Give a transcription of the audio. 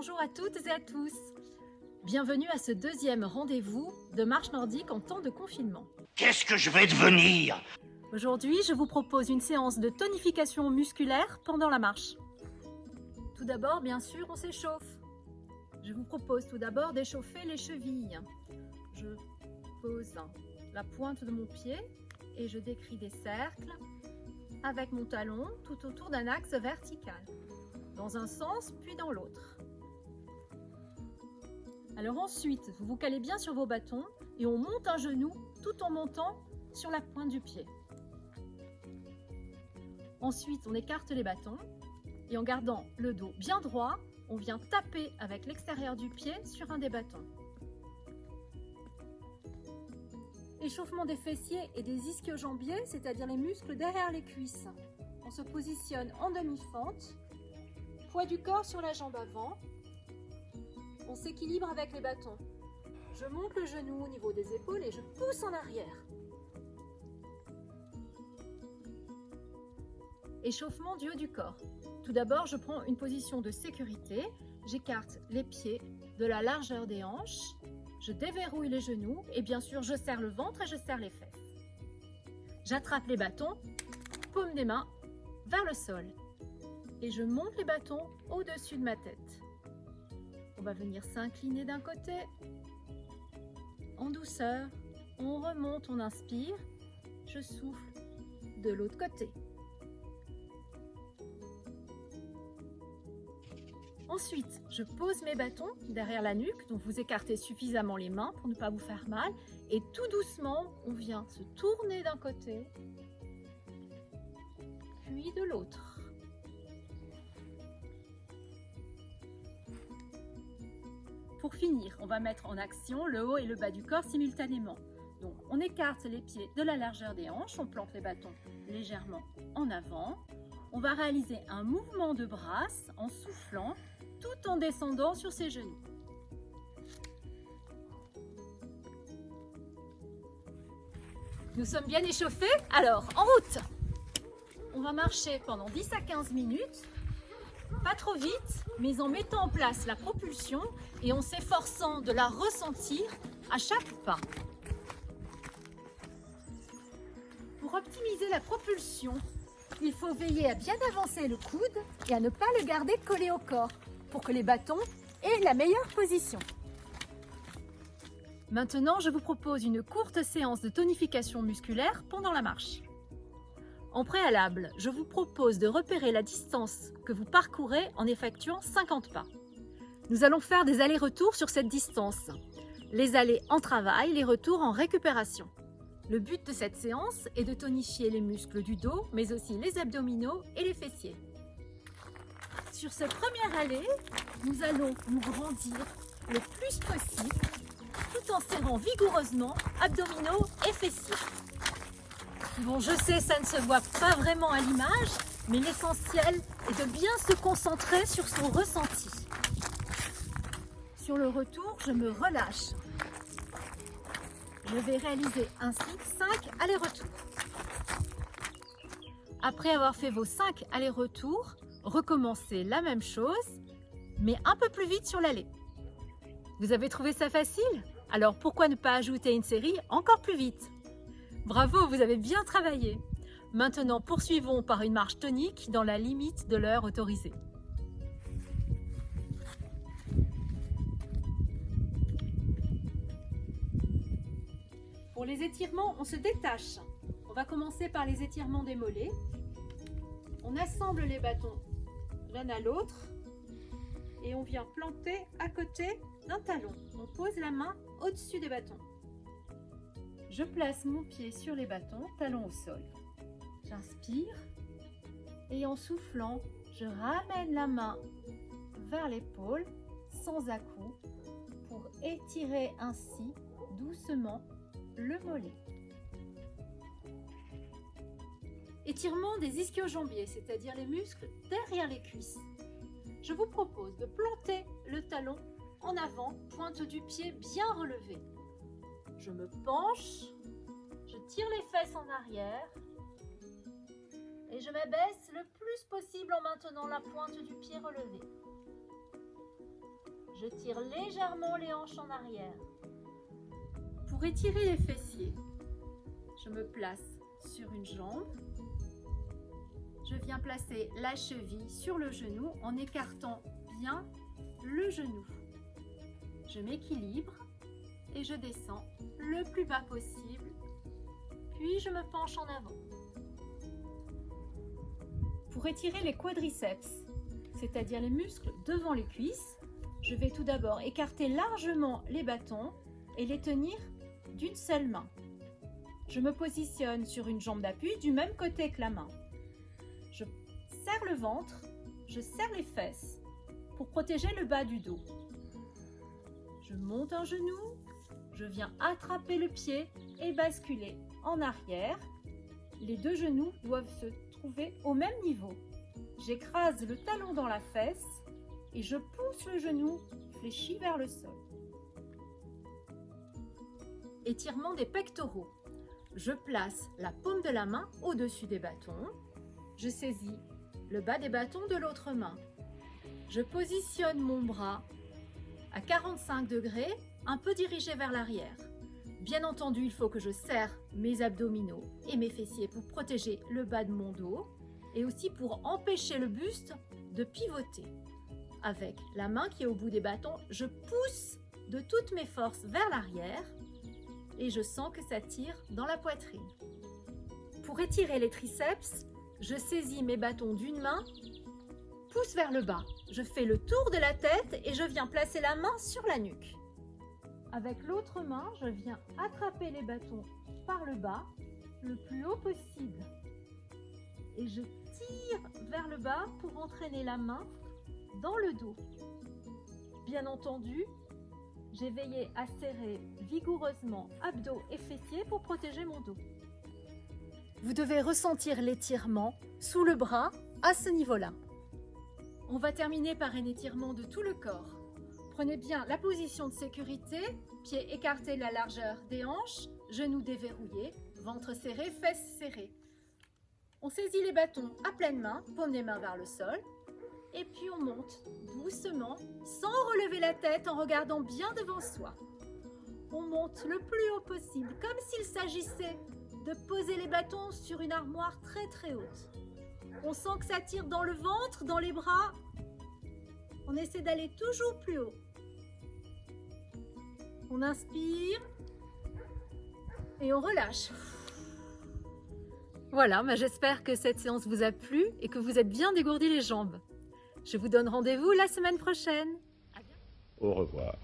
Bonjour à toutes et à tous. Bienvenue à ce deuxième rendez-vous de marche nordique en temps de confinement. Qu'est-ce que je vais devenir? Aujourd'hui, je vous propose une séance de tonification musculaire pendant la marche. Tout d'abord, bien sûr, on s'échauffe. Je vous propose tout d'abord d'échauffer les chevilles. Je pose la pointe de mon pied et je décris des cercles avec mon talon tout autour d'un axe vertical, dans un sens puis dans l'autre. Alors ensuite, vous vous calez bien sur vos bâtons et on monte un genou tout en montant sur la pointe du pied. Ensuite, on écarte les bâtons et en gardant le dos bien droit, on vient taper avec l'extérieur du pied sur un des bâtons. Échauffement des fessiers et des ischio-jambiers, c'est-à-dire les muscles derrière les cuisses. On se positionne en demi-fente, poids du corps sur la jambe avant. On s'équilibre avec les bâtons. Je monte le genou au niveau des épaules et je pousse en arrière. Échauffement du haut du corps. Tout d'abord, je prends une position de sécurité. J'écarte les pieds de la largeur des hanches. Je déverrouille les genoux et bien sûr, je serre le ventre et je serre les fesses. J'attrape les bâtons, paume des mains vers le sol. Et je monte les bâtons au-dessus de ma tête. On va venir s'incliner d'un côté. En douceur, on remonte, on inspire. Je souffle de l'autre côté. Ensuite, je pose mes bâtons derrière la nuque, donc vous écartez suffisamment les mains pour ne pas vous faire mal. Et tout doucement, on vient se tourner d'un côté, puis de l'autre. Pour finir, on va mettre en action le haut et le bas du corps simultanément. Donc, on écarte les pieds de la largeur des hanches, on plante les bâtons légèrement en avant. On va réaliser un mouvement de brasse en soufflant, tout en descendant sur ses genoux. Nous sommes bien échauffés? Alors, en route! On va marcher pendant 10 à 15 minutes. Pas trop vite, mais en mettant en place la propulsion et en s'efforçant de la ressentir à chaque pas. Pour optimiser la propulsion, il faut veiller à bien avancer le coude et à ne pas le garder collé au corps pour que les bâtons aient la meilleure position. Maintenant, je vous propose une courte séance de tonification musculaire pendant la marche. En préalable, je vous propose de repérer la distance que vous parcourez en effectuant 50 pas. Nous allons faire des allers-retours sur cette distance. Les allées en travail, les retours en récupération. Le but de cette séance est de tonifier les muscles du dos, mais aussi les abdominaux et les fessiers. Sur ce premier aller, nous allons nous grandir le plus possible, tout en serrant vigoureusement abdominaux et fessiers. Bon, je sais, ça ne se voit pas vraiment à l'image, mais l'essentiel est de bien se concentrer sur son ressenti. Sur le retour, je me relâche. Je vais réaliser ainsi 5 allers-retours. Après avoir fait vos 5 allers-retours, recommencez la même chose, mais un peu plus vite sur l'aller. Vous avez trouvé ça facile? Alors pourquoi ne pas ajouter une série encore plus vite? Bravo, vous avez bien travaillé. Maintenant, poursuivons par une marche tonique dans la limite de l'heure autorisée. Pour les étirements, on se détache. On va commencer par les étirements des mollets. On assemble les bâtons l'un à l'autre et on vient planter à côté d'un talon. On pose la main au-dessus des bâtons. Je place mon pied sur les bâtons, talon au sol. J'inspire et en soufflant, je ramène la main vers l'épaule sans à-coups pour étirer ainsi doucement le mollet. Étirement des ischio-jambiers, c'est-à-dire les muscles derrière les cuisses. Je vous propose de planter le talon en avant, pointe du pied bien relevée. Je me penche, je tire les fesses en arrière et je m'abaisse le plus possible en maintenant la pointe du pied relevée. Je tire légèrement les hanches en arrière. Pour étirer les fessiers, je me place sur une jambe. Je viens placer la cheville sur le genou en écartant bien le genou. Je m'équilibre et je descends le plus bas possible, puis je me penche en avant. Pour étirer les quadriceps, c'est-à-dire les muscles devant les cuisses, je vais tout d'abord écarter largement les bâtons et les tenir d'une seule main. Je me positionne sur une jambe d'appui du même côté que la main. Je serre le ventre, je serre les fesses pour protéger le bas du dos. Je monte un genou, je viens attraper le pied et basculer en arrière. Les deux genoux doivent se trouver au même niveau. J'écrase le talon dans la fesse et je pousse le genou fléchi vers le sol. Étirement des pectoraux. Je place la paume de la main au-dessus des bâtons. Je saisis le bas des bâtons de l'autre main. Je positionne mon bras à 45 degrés, un peu dirigé vers l'arrière. Bien entendu, il faut que je serre mes abdominaux et mes fessiers pour protéger le bas de mon dos et aussi pour empêcher le buste de pivoter. Avec la main qui est au bout des bâtons, je pousse de toutes mes forces vers l'arrière et je sens que ça tire dans la poitrine. Pour étirer les triceps, je saisis mes bâtons d'une main, pousse vers le bas. Je fais le tour de la tête et je viens placer la main sur la nuque. Avec l'autre main, je viens attraper les bâtons par le bas, le plus haut possible. Et je tire vers le bas pour entraîner la main dans le dos. Bien entendu, j'ai veillé à serrer vigoureusement abdos et fessiers pour protéger mon dos. Vous devez ressentir l'étirement sous le bras à ce niveau-là. On va terminer par un étirement de tout le corps. Prenez bien la position de sécurité, pieds écartés de la largeur des hanches, genoux déverrouillés, ventre serré, fesses serrées. On saisit les bâtons à pleine main, paume des mains vers le sol, et puis on monte doucement, sans relever la tête, en regardant bien devant soi. On monte le plus haut possible, comme s'il s'agissait de poser les bâtons sur une armoire très très haute. On sent que ça tire dans le ventre, dans les bras. On essaie d'aller toujours plus haut. On inspire et on relâche. Voilà, j'espère que cette séance vous a plu et que vous êtes bien dégourdi les jambes. Je vous donne rendez-vous la semaine prochaine. Au revoir.